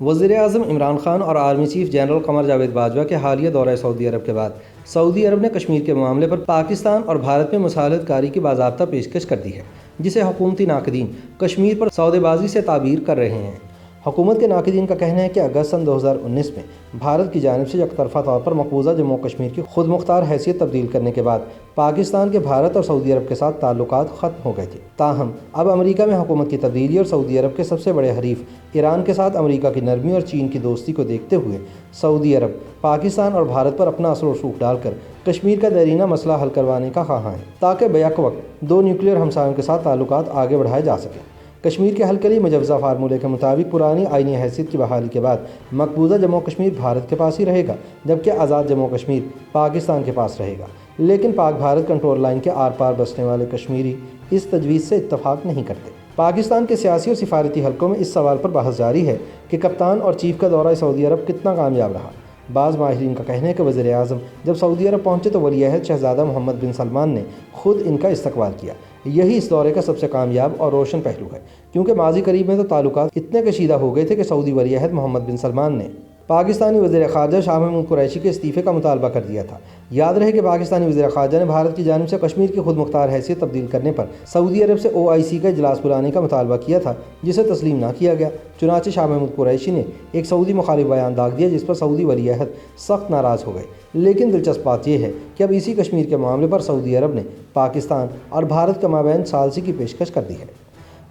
وزیر اعظم عمران خان اور army chief general Qamar Javed Bajwa کے حالیہ دورہ سعودی عرب کے بعد سعودی عرب نے کشمیر کے معاملے پر پاکستان اور بھارت میں مصالحت کاری کی باضابطہ پیشکش کر دی ہے، جسے حکومتی ناقدین کشمیر پر سودے بازی سے تعبیر کر رہے ہیں۔ حکومت کے ناقدین کا کہنا ہے کہ اگست سن 2019 میں بھارت کی جانب سے یک طرفہ طور پر مقبوضہ جموں و کشمیر کی خود مختار حیثیت تبدیل کرنے کے بعد پاکستان کے بھارت اور سعودی عرب کے ساتھ تعلقات ختم ہو گئے تھے۔ تاہم اب امریکہ میں حکومت کی تبدیلی اور سعودی عرب کے سب سے بڑے حریف ایران کے ساتھ امریکہ کی نرمی اور چین کی دوستی کو دیکھتے ہوئے سعودی عرب پاکستان اور بھارت پر اپنا اثر و رسوخ ڈال کر کشمیر کا دیرینہ مسئلہ حل کروانے کا خواہاں ہے، تاکہ بیک وقت دو نیوکلیئر ہمسایوں کے ساتھ تعلقات آگے بڑھائے جا سکیں۔ کشمیر کے حل کے لیے مجوزہ فارمولے کے مطابق پرانی آئینی حیثیت کی بحالی کے بعد مقبوضہ جموں کشمیر بھارت کے پاس ہی رہے گا، جبکہ آزاد جموں کشمیر پاکستان کے پاس رہے گا۔ لیکن پاک بھارت کنٹرول لائن کے آر پار بسنے والے کشمیری اس تجویز سے اتفاق نہیں کرتے۔ پاکستان کے سیاسی اور سفارتی حلقوں میں اس سوال پر بحث جاری ہے کہ کپتان اور چیف کا دورہ سعودی عرب کتنا کامیاب رہا۔ بعض ماہرین کا کہنا ہے کہ وزیر اعظم جب سعودی عرب پہنچے تو ولی عہد شہزادہ محمد بن سلمان نے خود ان کا استقبال کیا۔ یہی اس دورے کا سب سے کامیاب اور روشن پہلو ہے، کیونکہ ماضی قریب میں تو تعلقات اتنے کشیدہ ہو گئے تھے کہ سعودی ولی عہد محمد بن سلمان نے پاکستانی وزیر خارجہ شاہ محمود قریشی کے استعفے کا مطالبہ کر دیا تھا۔ یاد رہے کہ پاکستانی وزیر خارجہ نے بھارت کی جانب سے کشمیر کی خود مختار حیثیت تبدیل کرنے پر سعودی عرب سے OIC کا اجلاس بلانے کا مطالبہ کیا تھا، جسے تسلیم نہ کیا گیا۔ چنانچہ شاہ محمود قریشی نے ایک سعودی مخالف بیان داغ دیا، جس پر سعودی ولی عہد سخت ناراض ہو گئے۔ لیکن دلچسپ بات یہ ہے کہ اب اسی کشمیر کے معاملے پر سعودی عرب نے پاکستان اور بھارت کے مابین ثالثی کی پیشکش کر دی ہے۔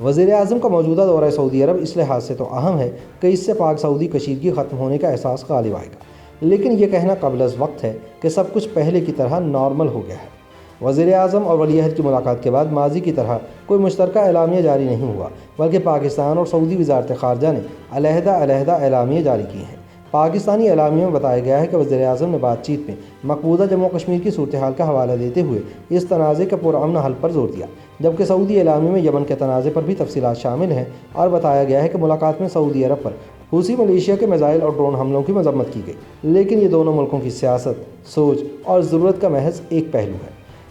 وزیر اعظم کا موجودہ دورہ سعودی عرب اس لحاظ سے تو اہم ہے کہ اس سے پاک سعودی کشیدگی ختم ہونے کا احساس غالب آئے گا، لیکن یہ کہنا قبل از وقت ہے کہ سب کچھ پہلے کی طرح نارمل ہو گیا ہے۔ وزیر اعظم اور ولی عہد کی ملاقات کے بعد ماضی کی طرح کوئی مشترکہ اعلامیہ جاری نہیں ہوا، بلکہ پاکستان اور سعودی وزارت خارجہ نے علیحدہ اعلامیہ جاری کیے ہیں۔ پاکستانی اعلامیہ میں بتایا گیا ہے کہ وزیر اعظم نے بات چیت میں مقبوضہ جموں کشمیر کی صورتحال کا حوالہ دیتے ہوئے اس تنازع کے پرامن حل پر زور دیا، جبکہ سعودی اعلامیہ میں یمن کے تنازع پر بھی تفصیلات شامل ہیں، اور بتایا گیا ہے کہ ملاقات میں سعودی عرب پر حوثی ملیشیا کے میزائل اور ڈرون حملوں کی مذمت کی گئی، لیکن یہ دونوں ملکوں کی سیاست، سوچ اور ضرورت کا محض ایک پہلو ہے۔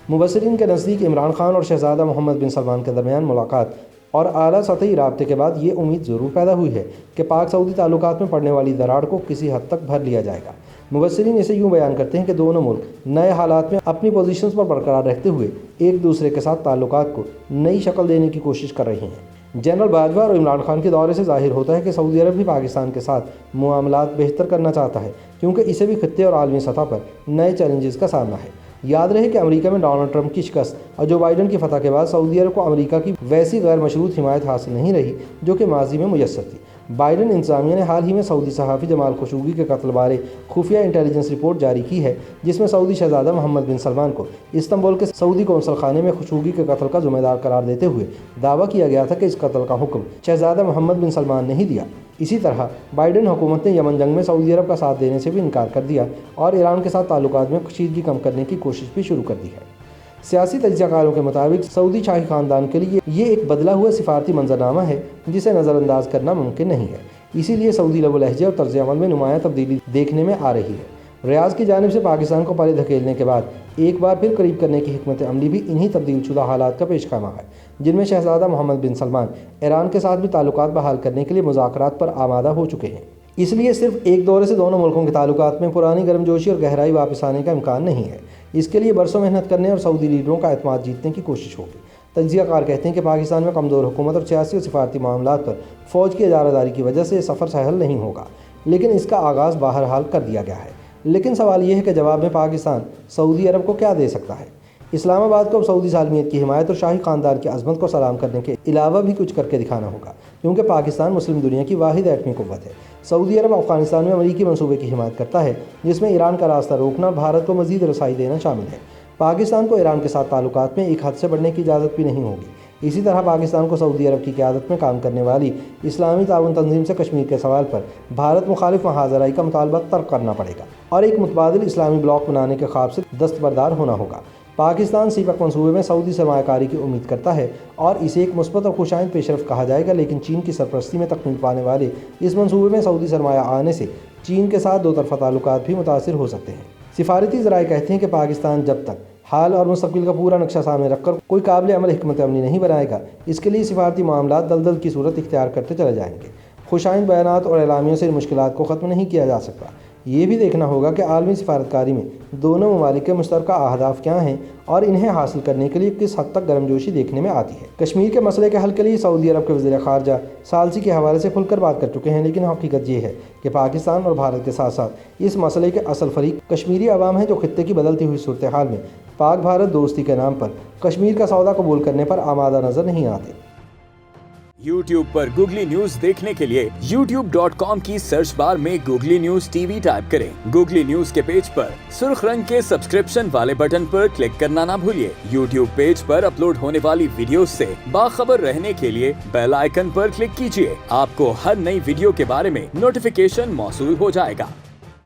مبصرین کے نزدیک عمران خان اور شہزادہ محمد بن سلمان کے درمیان ملاقات اور اعلیٰ سطحی رابطے کے بعد یہ امید ضرور پیدا ہوئی ہے کہ پاک سعودی تعلقات میں پڑنے والی دراڑ کو کسی حد تک بھر لیا جائے گا۔ مبصرین اسے یوں بیان کرتے ہیں کہ دونوں ملک نئے حالات میں اپنی پوزیشنز پر برقرار رہتے ہوئے ایک دوسرے کے ساتھ تعلقات کو نئی شکل دینے کی کوشش کر رہے ہیں۔ جنرل باجوہ اور عمران خان کے دورے سے ظاہر ہوتا ہے کہ سعودی عرب بھی پاکستان کے ساتھ معاملات بہتر کرنا چاہتا ہے، کیونکہ اسے بھی خطے اور عالمی سطح پر نئے چیلنجز کا سامنا ہے۔ یاد رہے کہ امریکہ میں ڈونلڈ ٹرمپ کی شکست اور جو بائیڈن کی فتح کے بعد سعودی عرب کو امریکہ کی ویسی غیر مشروط حمایت حاصل نہیں رہی جو کہ ماضی میں میسر تھی۔ بائیڈن انتظامیہ نے حال ہی میں سعودی صحافی جمال خشوگی کے قتل بارے خفیہ انٹیلیجنس رپورٹ جاری کی ہے، جس میں سعودی شہزادہ محمد بن سلمان کو استنبول کے سعودی قونصل خانے میں خشوگی کے قتل کا ذمہ دار قرار دیتے ہوئے دعویٰ کیا گیا تھا کہ اس قتل کا حکم شہزادہ محمد بن سلمان نے ہی دیا۔ اسی طرح بائیڈن حکومت نے یمن جنگ میں سعودی عرب کا ساتھ دینے سے بھی انکار کر دیا اور ایران کے ساتھ تعلقات میں کشیدگی کم کرنے کی کوشش بھی شروع کر دی ہے۔ سیاسی تجزیہ کاروں کے مطابق سعودی شاہی خاندان کے لیے یہ ایک بدلا ہوا سفارتی منظرنامہ ہے جسے نظر انداز کرنا ممکن نہیں ہے، اسی لیے سعودی لب و لہجے اور طرز عمل میں نمایاں تبدیلی دیکھنے میں آ رہی ہے۔ ریاض کی جانب سے پاکستان کو پرے دھکیلنے کے بعد ایک بار پھر قریب کرنے کی حکمت عملی بھی انہی تبدیل شدہ حالات کا پیش خیمہ ہے، جن میں شہزادہ محمد بن سلمان ایران کے ساتھ بھی تعلقات بحال کرنے کے لیے مذاکرات پر آمادہ ہو چکے ہیں۔ اس لیے صرف ایک دورے سے دونوں ملکوں کے تعلقات میں پرانی گرمجوشی اور گہرائی واپس آنے کا امکان نہیں ہے۔ اس کے لیے برسوں محنت کرنے اور سعودی لیڈروں کا اعتماد جیتنے کی کوشش ہوگی۔ تجزیہ کار کہتے ہیں کہ پاکستان میں کمزور حکومت اور سیاسی اور سفارتی معاملات پر فوج کی اجارہ داری کی وجہ سے یہ سفر سہل نہیں ہوگا، لیکن اس کا آغاز بہرحال کر دیا گیا ہے۔ لیکن سوال یہ ہے کہ جواب میں پاکستان سعودی عرب کو کیا دے سکتا ہے؟ اسلام آباد کو اب سعودی سالمیت کی حمایت اور شاہی خاندان کی عظمت کو سلام کرنے کے علاوہ بھی کچھ کر کے دکھانا ہوگا، کیونکہ پاکستان مسلم دنیا کی واحد ایٹمی قوت ہے۔ سعودی عرب افغانستان میں امریکی منصوبے کی حمایت کرتا ہے، جس میں ایران کا راستہ روکنا اور بھارت کو مزید رسائی دینا شامل ہے۔ پاکستان کو ایران کے ساتھ تعلقات میں ایک حد سے بڑھنے کی اجازت بھی نہیں ہوگی۔ اسی طرح پاکستان کو سعودی عرب کی قیادت میں کام کرنے والی اسلامی تعاون تنظیم سے کشمیر کے سوال پر بھارت مخالف محاذ رائی کا مطالبہ ترک کرنا پڑے گا اور ایک متبادل اسلامی بلاک بنانے کے خواب سے دستبردار ہونا ہوگا۔ پاکستان سیپک منصوبے میں سعودی سرمایہ کاری کی امید کرتا ہے اور اسے ایک مثبت اور خوشائند پیش رفت کہا جائے گا، لیکن چین کی سرپرستی میں تکمیل پانے والے اس منصوبے میں سعودی سرمایہ آنے سے چین کے ساتھ دو طرفہ تعلقات بھی متاثر ہو سکتے ہیں۔ سفارتی ذرائع کہتے ہیں کہ پاکستان جب تک حال اور مستقبل کا پورا نقشہ سامنے رکھ کر کوئی قابل عمل حکمت عملی نہیں بنائے گا، اس کے لیے سفارتی معاملات دلدل کی صورت اختیار کرتے چلے جائیں گے۔ خوشائند بیانات اور اعلامیوں سے ان مشکلات کو ختم نہیں کیا جا سکتا۔ یہ بھی دیکھنا ہوگا کہ عالمی سفارتکاری میں دونوں ممالک کے مشترکہ اہداف کیا ہیں اور انہیں حاصل کرنے کے لیے کس حد تک گرمجوشی دیکھنے میں آتی ہے۔ کشمیر کے مسئلے کے حل کے لیے سعودی عرب کے وزیر خارجہ ثالثی کے حوالے سے کھل کر بات کر چکے ہیں، لیکن حقیقت یہ ہے کہ پاکستان اور بھارت کے ساتھ ساتھ اس مسئلے کے اصل فریق کشمیری عوام ہیں، جو خطے کی بدلتی ہوئی صورتحال میں پاک بھارت دوستی کے نام پر کشمیر کا سودا قبول کرنے پر آمادہ نظر نہیں آتے۔ YouTube پر گوگلی نیوز دیکھنے کے لیے youtube.com کی سرچ بار میں googly news T V type کریں۔ گوگلی نیوز کے پیج پر سرخ رنگ کے سبسکرپشن والے بٹن پر کلک کرنا نہ بھولیے۔ YouTube پیج پر اپلوڈ ہونے والی ویڈیوز سے باخبر رہنے کے لیے بیل آئیکن پر کلک کیجیے۔ آپ کو ہر نئی ویڈیو کے بارے میں نوٹیفیکیشن موصول ہو جائے گا۔